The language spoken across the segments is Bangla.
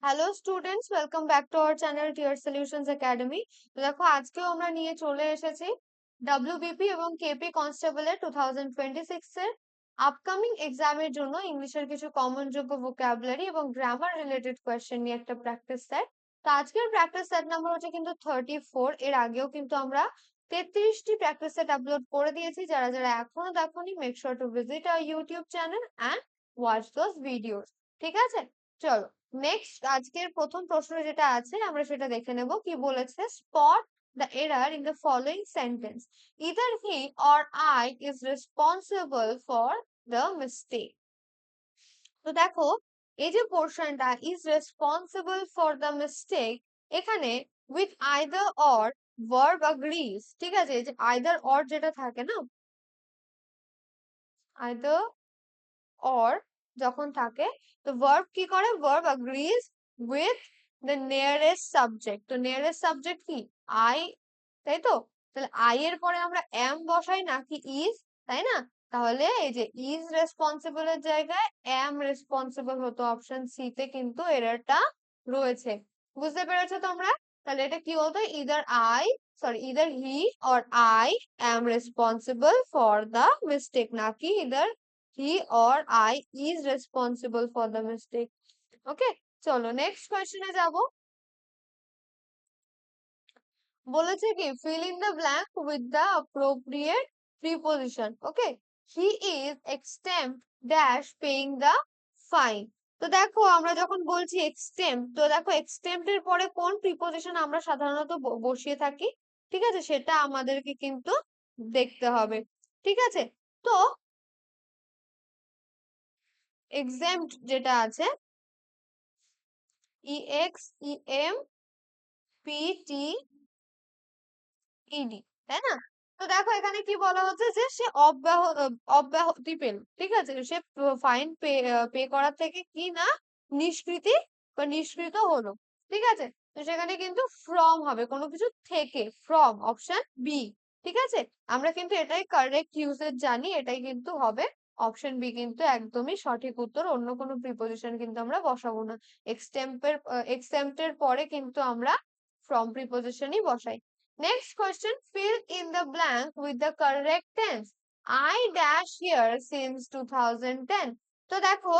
Hello students, welcome back to our channel টিয়ার সলিউশনস একাডেমি। তো দেখো, আজকেও আমরা নিয়ে চলে এসেছি ডব্লিউবিপি এবং কেপি কনস্টেবলের 2026 এর আপকামিং এক্সামের জন্য ইংলিশের কিছু কমন যোগ্য ভোকাবুলারি এবং গ্রামার রিলেটেড কোয়েশ্চেন নিয়ে একটা প্র্যাকটিস সেট। তো আজকের প্র্যাকটিস সেট নাম্বার হচ্ছে কিন্তু 34। এর আগেও কিন্তু আমরা 33টি প্র্যাকটিস সেট আপলোড করে দিয়েছি। যারা যারা এখনো দেখোনি, make sure to visit our YouTube channel and watch those videos. ঠিক আছে, চলো নেক্সট আজকের প্রথম প্রশ্ন যেটা আছে আমরা সেটা দেখে নেব। কি বলেছে? Spot the error in the following sentence, either he or I is responsible for the mistake. তো দেখো, এই যে পোর্শনটা is responsible for the mistake, এখানে with either or verb agrees. ঠিক আছে, এই যে আইদার অর যেটা থাকে না, আইদার or যখন থাকে, তো verb কি করে? verb agrees with the nearest subject। তো nearest subject কি? I, তাই তো? তাহলে I এর পরে আমরা am বসাই নাকি is, তাই না? তাহলে এই যে is responsible এর জায়গায় am responsible হতো, অপশন সি তে কিন্তু এররটা রয়েছে। বুঝতে পেরেছো তোমরা? তাহলে এটা কি হতো? either he or I am responsible for the mistake, নাকি either he or I is responsible for the mistake. ওকে, চলো নেক্সট কোয়েশ্চেনে যাব। বলেছে কি, fill in the blank with the appropriate preposition. Okay, he is exempt dash paying the fine। তো দেখো, আমরা যখন বলছি exempt, তো দেখো exempt এর পরে কোন প্রিপোজিশন আমরা সাধারণত বসিয়ে থাকি। ঠিক আছে, সেটা আমাদেরকে কিন্তু দেখতে হবে। ঠিক আছে, তো exempt যেটা আছে, EXEMPTED, তাই না? তো দেখো এখানে কি বলা হচ্ছে যে সে অব্যাহতি পেল। ঠিক আছে, সে ফাইন পে করার থেকে কি না নিষ্কৃতি বা নিষ্কৃত হলো। ঠিক আছে, তো সেখানে কিন্তু ফ্রম হবে, কোনো কিছু থেকে, ফ্রম, অপশন বি। ঠিক আছে, আমরা কিন্তু এটাই কারেক্ট ইউজেজ জানি, এটাই কিন্তু হবে অপশন বি, কিন্তু একদমই সঠিক উত্তর। অন্য কোনো প্রিপোজিশন কিন্তু আমরা বসাবো না। এক্সটেম্পের পরে কিন্তু আমরা ফ্রম প্রিপোজিশনই বসাই। Next question, fill in the blank with the correct tense. I dash here since 2010. তো দেখো,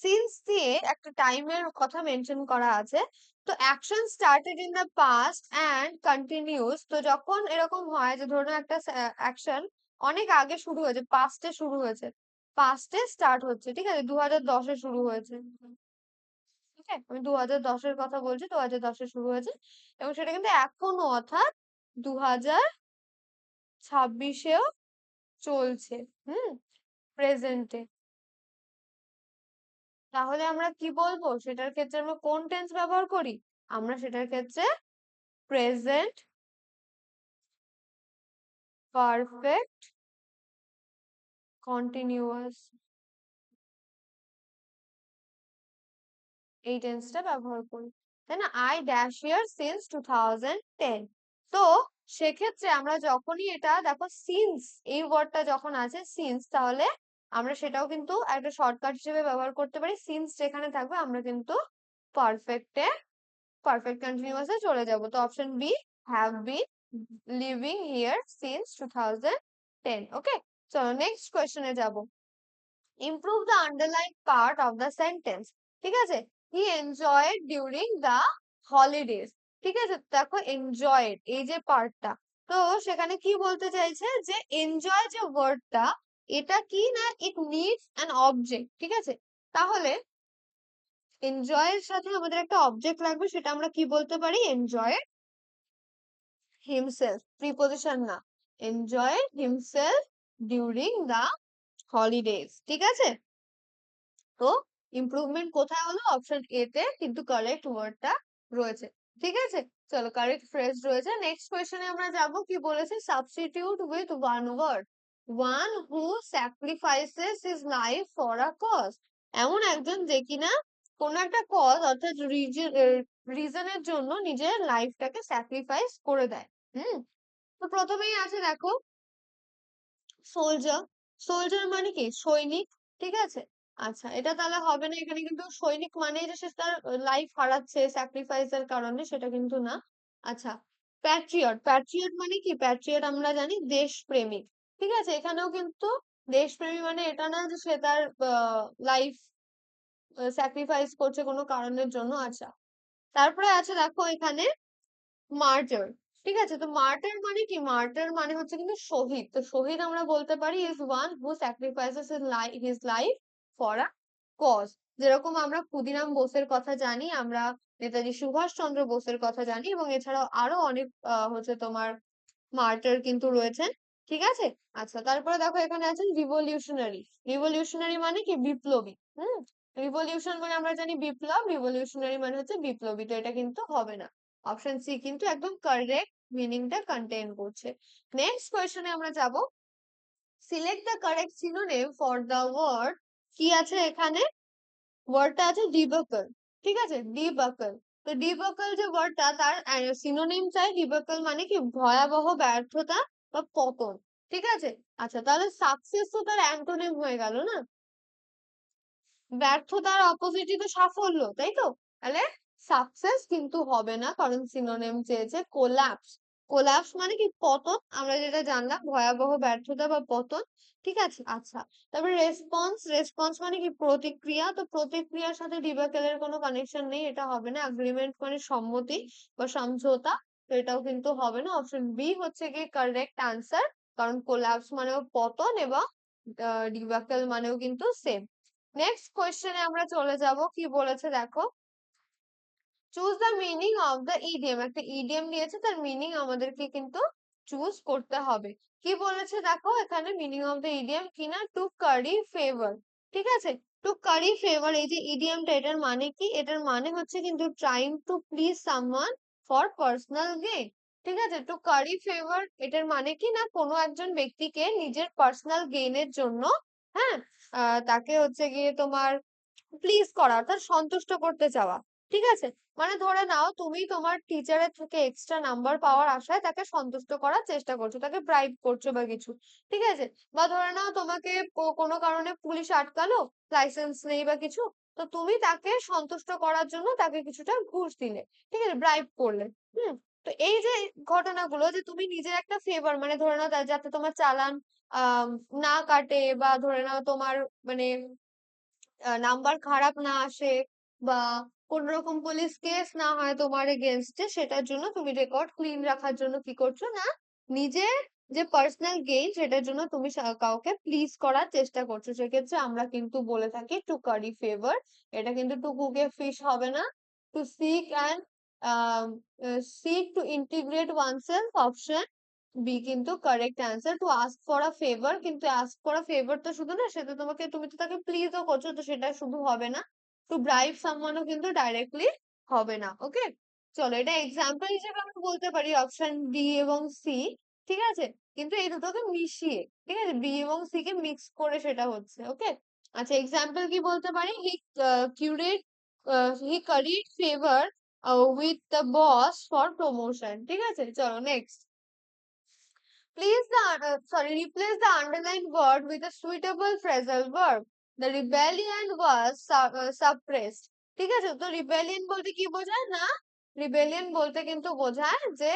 সিন্স দিয়ে একটা টাইমের কথা মেনশন করা আছে। তো action started in the past and continuous. তো যখন এরকম হয় যে ধরুন একটা অ্যাকশন অনেক আগে শুরু হয়েছে, পাস্টে শুরু হয়েছে, পাস্টে স্টার্ট হচ্ছে, ঠিক আছে, 2010-এ শুরু হয়েছে। ঠিক আছে, আমি 2010-এর কথা বলছি, 2010-এ শুরু হয়েছে এবং সেটা কিন্তু এখনো, অর্থাৎ 2026-এও চলছে। প্রেজেন্টে। তাহলে আমরা কি বলবো? সেটার ক্ষেত্রে আমরা কোন টেন্স ব্যবহার করি? আমরা সেটার ক্ষেত্রে প্রেজেন্ট পারফেক্ট কন্টিনিউয়াস, এই টেন্সটা ব্যবহার করি, তাই না? I dash year since 2010। তো সেক্ষেত্রে আমরা যখনই এটা দেখো, সিন্স এই ওয়ার্ডটা যখন আছে, সিন্স, তাহলে আমরা সেটাও কিন্তু একটা শর্টকাট হিসেবে ব্যবহার করতে পারি। সিন্স যেখানে থাকবে আমরা কিন্তু পারফেক্টে, পারফেক্ট কন্টিনিউয়াসে চলে যাব। তো option B, have been living here since 2010। Okay, চলো নেক্সট কোয়েশ্চেনে যাব। Improve the underline part of the sentence. ঠিক আছে, he enjoyed during the holidays. ঠিক আছে, দেখো এনজয়েড এই যে পার্টটা, তো সেখানে কি বলতে চাইছে যে এনজয় যে ওয়ার্ডটা, এটা কি না, ইট নিডস অ্যান অবজেক্ট। ঠিক আছে, তাহলে এনজয় এর সাথে আমাদের একটা অবজেক্ট লাগবে, সেটা আমরা কি বলতে পারি? এনজয় হিমসেলফ, প্রিপোজিশন না, এনজয় হিমসেলফ ডিউরিং দা হলিডেজ। ঠিক আছে, তো ইমপ্রুভমেন্ট কোথায় হলো? অপশন এ তে কিন্তু কারেক্ট ওয়ার্ডটা রয়েছে। ঠিক আছে, চলো কারেক্ট ফ্রেজ রয়েছে। নেক্সট কোয়েশ্চেনে আমরা যাব। কি বলেছে? Substitute with one word, one who sacrifices his life for a cause. এমন একজন যে কিনা কোন একটা কজ, অর্থাৎ রিজনের জন্য নিজের লাইফটাকে স্যাক্রিফাইস করে দেয়। তো প্রথমেই আছে দেখো, সোলজার। সোলজার মানে কি? সৈনিক। ঠিক আছে, আচ্ছা, এটা তাহলে হবে না। এখানে কিন্তু সৈনিক মানেই যে সে তার লাইফ হারাচ্ছে স্যাক্রিফাইস এর কারণে, সেটা কিন্তু না। আচ্ছা, প্যাট্রিয়ট। প্যাট্রিয়ট মানে কি? প্যাট্রিয়ট আমরা জানি দেশপ্রেমিক। ঠিক আছে? এখানেও কিন্তু দেশপ্রেমী মানে এটা না যে সে তার লাইফ স্যাক্রিফাইস করছে কোনো কারণের জন্য। আচ্ছা, তারপরে আছে দেখো এখানে মার্টার। ঠিক আছে? তো মার্টার মানে কি? মার্টার মানে হচ্ছে কিন্তু শহীদ। তো শহীদ আমরা বলতে পারি is one who sacrifices his life for a cause. যেরকম আমরা ক্ষুদিরাম বোসের কথা জানি, আমরা নেতাজি সুভাষচন্দ্র বোসের কথা জানি, এবং এছাড়াও আরো অনেক হচ্ছে তোমার মার্টার কিন্তু রয়েছেন। ঠিক আছে? আচ্ছা, তারপরে দেখো এখানে আছে রিভলিউশনারি। রিভলিউশনারি মানে কি? বিপ্লবী। হুম? রিভলিউশন মানে আমরা জানি বিপ্লব, রিভলিউশনারি মানে হচ্ছে বিপ্লবী। তো এটা কিন্তু হবে না। অপশন সি কিন্তু একদম কারেক্ট মিনিংটা কন্টেইন করছে। নেক্সট কোয়েশ্চেনে আমরা যাব। Select the correct synonym for the word. কি আছে এখানে? ওয়ার্ডটা আছে ডিবাকল। ঠিক আছে? ডিবাকল। তো ডিবাকল যে ওয়ার্ডটা, তার সিনোনিম চাই। ডিবাকল মানে কি? ভয়াবহ ব্যর্থতা বা পতন। ঠিক আছে? আচ্ছা, তাহলে সাকসেস তো তার অ্যান্টোনিম হয়ে গেল না? ব্যর্থতার অপোজিটই তো সাফল্য, তাই তো? তাহলে সাকসেস কিন্তু হবে না, কারণ সিনোনিম চেয়েছে কোল্যাপস। কোল্যাপস মানে কি? পতন। আমরা যেটা জানলাম, ভয়াবহ ব্যর্থতা বা পতন। ঠিক আছে? আচ্ছা, তারপরে রেসপন্স। রেসপন্স মানে কি? প্রতিক্রিয়া। তো প্রতিক্রিয়ার সাথে ডিবাকেলের কোনো কানেকশন নেই, এটা হবে না। এগ্রিমেন্ট মানে সম্মতি বা সমঝোতা। তো এটাও কিন্তু হবে না। অপশন বি হচ্ছে কি কারেক্ট আনসার, কারণ কোল্যাপস মানেও পতন এবং ডিবাকেল মানেও কিন্তু সেম। নেক্সট কোয়েশ্চেনে আমরা চলে যাব। কি বলেছে দেখো, choose the meaning of the idiom. একটা ইডিয়ম দিয়েছে, তার মিনিং আমাদেরকে কিন্তু চুজ করতে হবে। কি বলেছে দেখো এখানে, মিনিং অফ দ্য ইডিয়ম কি না? টু কারি ফেভার। ঠিক আছে? টু কারি ফেভার, এই যে ইডিয়মটা, এটার মানে কি? এটার মানে হচ্ছে কিন্তু trying to please someone for personal gain. ঠিক আছে? টু কারি ফেভার এটার মানে কি না? কোনো একজন ব্যক্তিকে নিজের পার্সোনাল গেইনের জন্য, হ্যাঁ, তাকে হচ্ছে গিয়ে তোমার প্লিজ করা, অর্থাৎ সন্তুষ্ট করতে চাওয়া। ঠিক আছে? মানে ধরে নাও তুমি তোমার টিচারের থেকে এক্সট্রা নাম্বার পাওয়ার আশায় তাকে সন্তুষ্ট করার চেষ্টা করছো, তাকে ব্রাইব করছো বা কিছু। ঠিক আছে? বা ধরে নাও তোমাকে কোনো কারণে পুলিশ আটকালো, লাইসেন্স নেই বা কিছু, তো তুমি তাকে সন্তুষ্ট করার জন্য তাকে কিছুটা ঘুষ দিলে। ঠিক আছে? ব্রাইব করলে। হুম। তো এই যে ঘটনাগুলো, যে তুমি নিজের একটা ফেভার, মানে ধরে নাও যাতে তোমার চালান আহ না কাটে, বা ধরে নাও তোমার মানে নাম্বার খারাপ না আসে, বা কোন রকম পুলিশ কেস না হয় তোমার এগেনস্টে, সেটার জন্য তুমি রেকর্ড ক্লিন রাখার জন্য কি করছো না, নিজের যে পার্সোনাল গেইন সেটার জন্য তুমি কাউকে প্লিজ করার চেষ্টা করছো, সেক্ষেত্রে আমরা কিন্তু বলে থাকি টু কারি ফেভার। এটা কিন্তু টু কুক এ ফিশ হবে না। To seek and seek to integrate oneself, option B কিন্তু correct answer. To ask for a favour, কিন্তু আস্ক ফর আ ফেভার তো শুধু না, সেটা তোমাকে, তুমি তো তাকে প্লিজও করছো, তো সেটা শুধু হবে না। টু ব্রাইব সামওয়ানও কিন্তু ডাইরেক্টলি হবে না। ওকে, চলো এটা এক্সাম্পল হিসেবে আমরা বলতে পারি অপশন ডি এবং সি। ঠিক আছে? কিন্তু এই দুটোকে মিশিয়ে, ঠিক আছে, বি এবং সি কে মিক্স করে সেটা হচ্ছে। ওকে, আচ্ছা, এক্সাম্পল কি বলতে পারি? Curried he curried favour with the boss for promotion. ঠিক আছে? চলো next. Replace the underlined word with a suitable phrasal verb. The rebellion was suppressed. ঠিক আছে? তো রিবেলিয়ন বলতে কি বোঝায় না? রিবেলিয়ন বলতে কিন্তু বোঝায় যে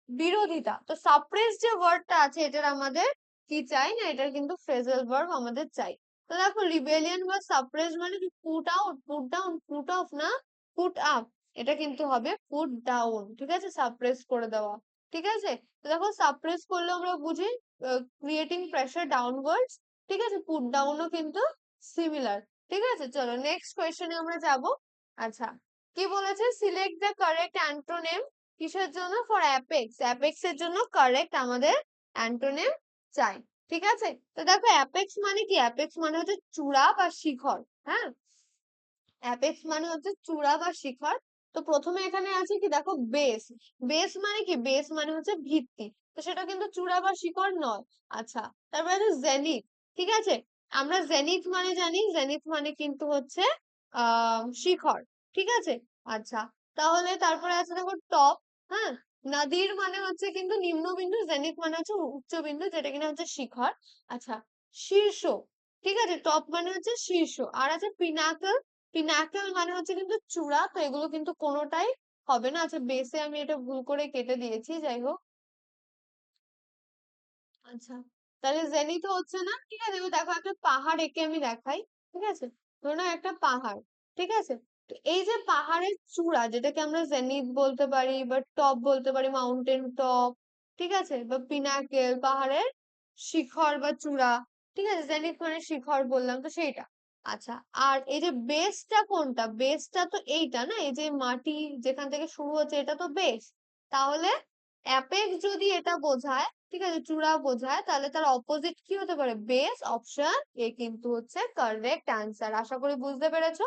বিরোধিতা। তো সাপ্রেস যে ওয়ার্ডটা আছে, এটার আমাদের কি চাই না, এটার কিন্তু ফ্রেজাল ভার্ব আমাদের চাই। তো দেখো, রিবেলিয়ন বা সাপ্রেস মানে কি? Put out, put down, put off না, পুট আপ। এটা কিন্তু হবে পুট ডাউন। ঠিক আছে? সাপ্রেস করে দেওয়া। ঠিক আছে? তো দেখো, সাপ্রেস করলে আমরা বুঝি ক্রিয়েটিং প্রেসার ডাউনওয়ার্ডস। ঠিক আছে? পুট ডাউনও কিন্তু সিমিলার। ঠিক আছে? চলো নেক্সট কোয়েশ্চেনে আমরা যাব। আচ্ছা, কি বলেছে? Select the correct antonym. কিসের জন্য? For apex. অ্যাপেক্স এর জন্য কারেক্ট আমাদের অ্যান্টোনিম চাই। ঠিক আছে? তো দেখো, অ্যাপেক্স মানে কি? অ্যাপেক্স মানে হচ্ছে চূড়া বা শিখর। হ্যাঁ, অ্যাপেক্স মানে হচ্ছে চূড়া বা শিখর। তো প্রথমে এখানে আছে কি দেখো, বেস। বেস মানে কি? বেস মানে হচ্ছে ভিত্তি। তো সেটা কিন্তু চূড়া বা শিখর নয়। আচ্ছা, তারপরে আছে জেনিথ। ঠিক আছে? আমরা জেনিথ মানে জানি, জেনিথ মানে কিন্তু হচ্ছে শিখর। ঠিক আছে? আচ্ছা, তাহলে তারপরে আছে দেখো টপ। হ্যাঁ, নাদির মানে হচ্ছে কিন্তু নিম্নবিন্দু, জেনিথ মানে হচ্ছে উচ্চবিন্দু, যেটা কিনা হচ্ছে শিখর। আচ্ছা, শীর্ষ। ঠিক আছে, টপ মানে হচ্ছে শীর্ষ, আর আছে পিনাকল, পিনাকল মানে হচ্ছে কিন্তু চূড়া, তো এগুলো কিন্তু কোনোটাই হবে না। আচ্ছা বেসে আমি এটা ভুল করে কেটে দিয়েছি, যাই হোক। আচ্ছা, তাহলে জেনিথ হচ্ছে না, ঠিক আছে। এবার দেখো একটা পাহাড় এঁকে আমি দেখাই, ঠিক আছে। ধরো না একটা পাহাড়, ঠিক আছে। তো এই যে পাহাড়ের চূড়া, যেটাকে আমরা জেনিথ বলতে পারি বা টপ বলতে পারি, মাউন্টেন টপ, ঠিক আছে, বা পিনাকেল, পাহাড়ের শিখর বা চূড়া, ঠিক আছে। জেনিথ মানে শিখর বললাম তো সেইটা। আচ্ছা, আর এই যে বেসটা কোনটা, বেসটা তো এইটা না, এই যে মাটি যেখান থেকে শুরু হচ্ছে এটা তো বেস। তাহলে অ্যাপেক্স যদি এটা বোঝায়, ঠিক আছে, চূড়া বোঝায়, তাহলে তার অপোজিট কি হতে পারে, বেস। অপশন এ কিন্তু হচ্ছে কারেক্ট অ্যান্সার। আশা করি বুঝতে পেরেছো।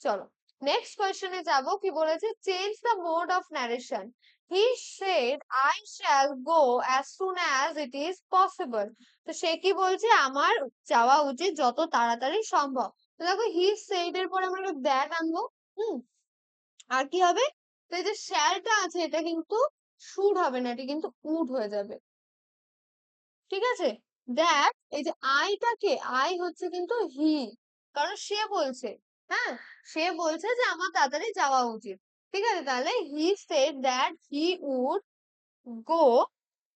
চলো নেক্সট কোয়েশ্চেনে যাব। কি বলেছে, change the mode of narration. He said I shall go as soon as it is possible. তো সে কি বলছে, আমার যাওয়া উচিত যত তাড়াতাড়ি সম্ভব। তো দেখো হি সেড এর পরে আমরা দ্যাট আনবো, হুম, আর কি হবে, তো এই যে শ্যালটা আছে এটা কিন্তু শুড হবে না, এটা কিন্তু উড হয়ে যাবে, ঠিক আছে। দেখ এই যে আইটাকে, আই হচ্ছে কিন্তু হি, কারণ সে বলছে, হ্যাঁ, সে বলছে যে আমার তাড়াতাড়ি যাওয়া উচিত, ঠিক আছে। তাহলে he said that he would go,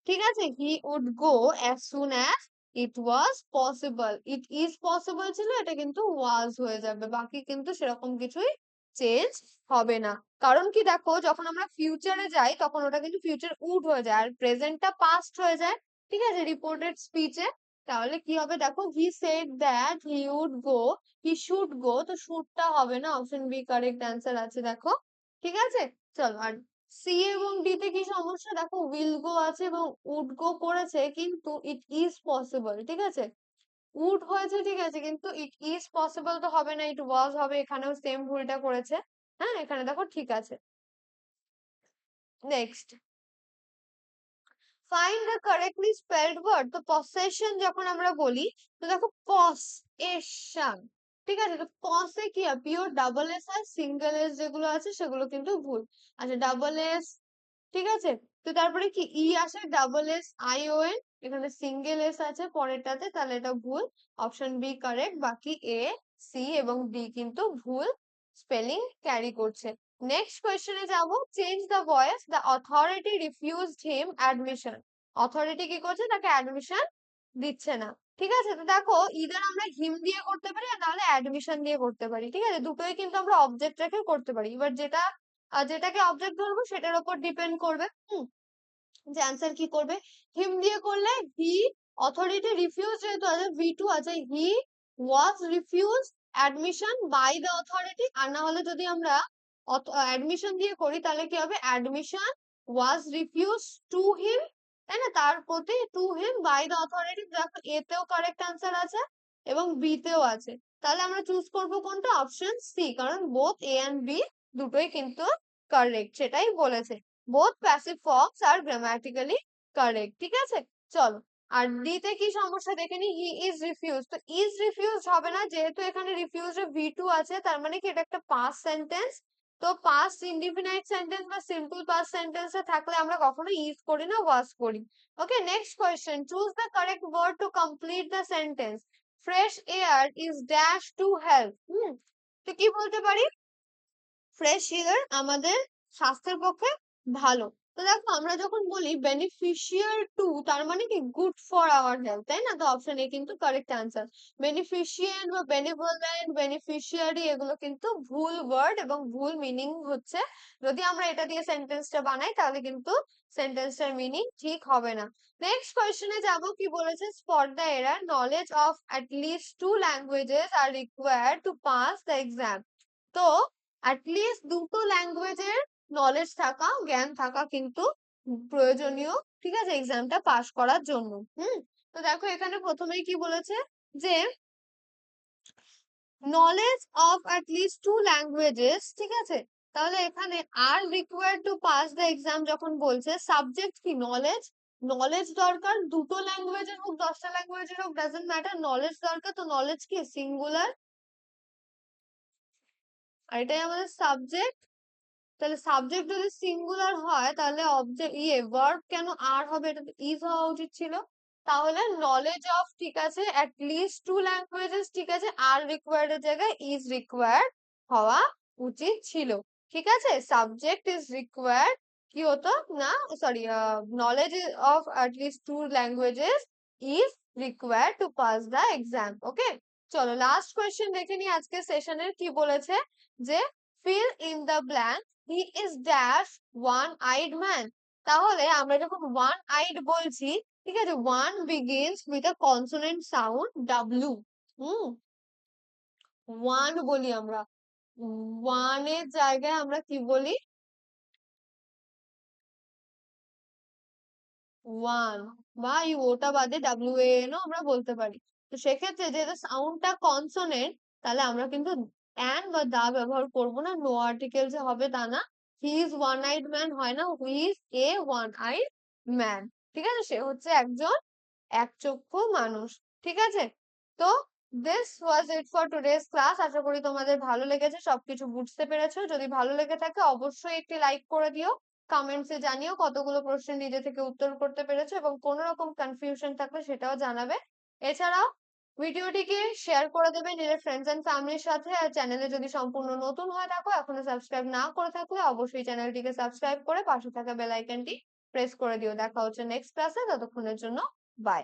ঠিক আছে, he would go as soon as it was possible. It is possible ছিল, এটা কিন্তু ওয়াজ হয়ে যাবে, বাকি কিন্তু সেরকম কিছুই চেঞ্জ হবে না। কারণ কি দেখো, যখন আমরা ফিউচারে যাই তখন ওটা কিন্তু ফিউচার উড হয়ে যায়, আর প্রেজেন্টটা পাস্ট হয়ে যায়, ঠিক আছে, রিপোর্টেড স্পিচে। তাহলে কি হবে দেখো, he said that he would go, he should go, তো শুডটা হবে না, অপশন বি কারেক্ট অ্যান্সার আছে দেখো, ঠিক আছে। চলো, আর সি এবং ডি তে কি সমস্যা, দেখো উইল গো আছে এবং উড গো করেছে, কিন্তু ইট ইজ পসিবল, ঠিক আছে। উড হয়েছে ঠিক আছে, কিন্তু ইট ইজ পসিবল তো হবে না, ইট ওয়াজ হবে, এখানেও সেম ভুলটা করেছে। হ্যাঁ, এখানে দেখো ঠিক আছে। Next, find the correctly spelled word. তো পসেশন যখন আমরা বলি, তো দেখো পসেশন, ঠিক আছে, তো পসে কি হয়, পিওর ডাবল এস আর সিঙ্গেল এস যেগুলো আছে সেগুলো কিন্তু ভুল। আচ্ছা ডাবল এস, ঠিক আছে, তো তারপরে কি ই আসে, double S I O N, এখানে সিঙ্গেল এস আছে পরেরটাতে, তাহলে এটা ভুল। অপশন বি কারেক্ট, বাকি এ, সি এবং ডি কিন্তু ভুল স্পেলিং ক্যারি করছে। নেক্সট কোয়েশ্চেনে যাব। Change the voice, the authority refused him admission. Authority কি করছে, তাকে অ্যাডমিশন দিচ্ছে না, ঠিক আছে। তো দেখো ইদার আমরা হিম দিয়ে করতে পারি, আর নাহলে অ্যাডমিশন দিয়ে করতে পারি, ঠিক আছে। দুটোই কিন্তু আমরা অবজেক্ট রেখে করতে পারি। এবার যেটা যেটাকে অবজেক্ট ধরবো সেটার উপর ডিপেন্ড করবে, যে অ্যান্সার কি করবে। হিম দিয়ে করলে হি, অথরিটি রিফিউজ যেহেতু আছে, ভি টু আছে, he was refuse admission by the authority. আর না হলে যদি আমরা অ্যাডমিশন দিয়ে করি তাহলে কি হবে, admission was refuse to him, তাই না, তার প্রতি to him by the authority. দেখো এতেও কারেক্ট অ্যান্সার আছে এবং বি তেও আছে, তাহলে আমরা চুজ করব কোনটা, অপশন সি, কারণ বোথ এ এন্ড বি দুটোই কিন্তু কারেক্ট, সেটাই বলেছে। বোথ প্যাসিভ ফর্মস আর গ্রামাটিক্যালি কারেক্ট, ঠিক আছে। চলো, আর ডি তে কি সমস্যা দেখে নি, হি ইজ রিফিউজ। তো ইজ রিফিউজ হবে না, যেহেতু এখানে রিফিউজ এ ভি টু আছে, তার মানে কি এটা একটা পাস্ট সেন্টেন্স। তো পাস্ট ইনডিফিনাইট সেন্টেন্স বা সিম্পল পাস্ট সেন্টেন্সে থাকলে আমরা কখনো ইজ করি না, ওয়াজ করি। Okay, next question, choose the correct word to complete the sentence. Fresh air is dash to help. তো কি বলতে পারি, ফ্রেশ এয়ার আমাদের স্বাস্থ্যের পক্ষে ভালো। তো দেখো আমরা যখন বলি বেনিফিশিয়াল টু, তার মানে কি গুড ফর আওয়ার হেলথ, তাই না। তো অপশন এ কিন্তু কারেক্ট অ্যান্সার। বেনিফিশিয়েন্ট বা বেনিভোলেন্ট, বেনিফিশিয়ারি এগুলো কিন্তু ভুল ওয়ার্ড এবং ভুল মিনিং হচ্ছে। যদি আমরা এটা দিয়ে সেন্টেন্সটা বানাই তাহলে কিন্তু সেন্টেন্সটার মিনিং ঠিক হবে না। নেক্সট কোয়েশ্চেনে যাব। কি বলেছে, spot the error, knowledge of at least two languages are required to pass the exam. তো অ্যাটলিস্ট দুটো ল্যাঙ্গুয়েজের নলেজ থাকা, জ্ঞান থাকা কিন্তু প্রয়োজনীয়, ঠিক আছে, এক্সামটা পাস করার জন্য। তো দেখো এখানে প্রথমেই কি বলেছে, যে knowledge of at least two languages, ঠিক আছে। তাহলে এখানে আর required to pass the exam যখন বলছে, সাবজেক্ট কি নলেজ, নলেজ দরকার, দুটো ল্যাঙ্গুয়েজের হোক 10টা ল্যাঙ্গুয়েজের হোক, ডাজেন্ট ম্যাটার, নলেজ দরকার। তো নলেজ কি সিঙ্গুলার, আর এটাই আমাদের সাবজেক্ট। তাহলে সাবজেক্ট যদি সিঙ্গুলার হয় তাহলে অবজেক্ট ভার্ব কেন আর হবে, এটা তো ইজ হওয়া উচিত ছিল। তাহলে নলেজ অফ ঠিক আছে at least 2 ল্যাঙ্গুয়েজেস ঠিক আছে আর রিকোয়ার্ড এর জায়গায় ইজ রিকোয়ার্ড হওয়া উচিত ছিল। ঠিক আছে, সাবজেক্ট ইজ রিকোয়ার্ড কি হতো না, sorry, knowledge of at least 2 languages is required to pass the exam. Okay, চলো লাস্ট কোয়েশ্চেন দেখে নি আজকে সেশনের কি বলেছে, যে fill in the blank he is dash one eyed man. তাহলে আমরা যখন ওয়ান আইড বলছি, ঠিক আছে, one begins with a consonant sound W. Hmm, one বলি আমরা, ওয়ানের জায়গায় আমরা কি বলি, ওয়ান, বা এই ওটা বাদে ডাব্লিউ এ এন ও আমরা বলতে পারি। তো সেক্ষেত্রে যেহেতু সাউন্ডটা কনসোনেন্ট, তাহলে আমরা কিন্তু অ্যান বা দা ব্যবহার করব না, নো আর্টিকেল যে হবে তা না। He is one eyed man হয় না, he is a one eyed man. ঠিক আছে, সে হচ্ছে একজন একচক্ষু মানুষ। ঠিক আছে, তো this was it for today's class. আশা করি তোমাদের ভালো লেগেছে, সবকিছু বুঝতে পেরেছো। যদি ভালো লেগে থাকে অবশ্যই একটি লাইক করে দিও, কমেন্টসে জানিও কতগুলো প্রশ্নের নিজে থেকে উত্তর করতে পেরেছো, এবং কোনো রকম কনফিউশন থাকলে সেটাও জানাবে। এছাড়াও ভিডিওটিকে শেয়ার করে দেবে নিজের ফ্রেন্ডস এন্ড ফ্যামিলির সাথে। আর চ্যানেলে যদি সম্পূর্ণ নতুন হয়ে থাকো, এখনো সাবস্ক্রাইব না করে থাকলে অবশ্যই চ্যানেলটিকে সাবস্ক্রাইব করে পাশে থাকা বেল আইকনটি প্রেস করে দিও। দেখা হচ্ছে নেক্সট ক্লাসে, ততক্ষণের জন্য বাই।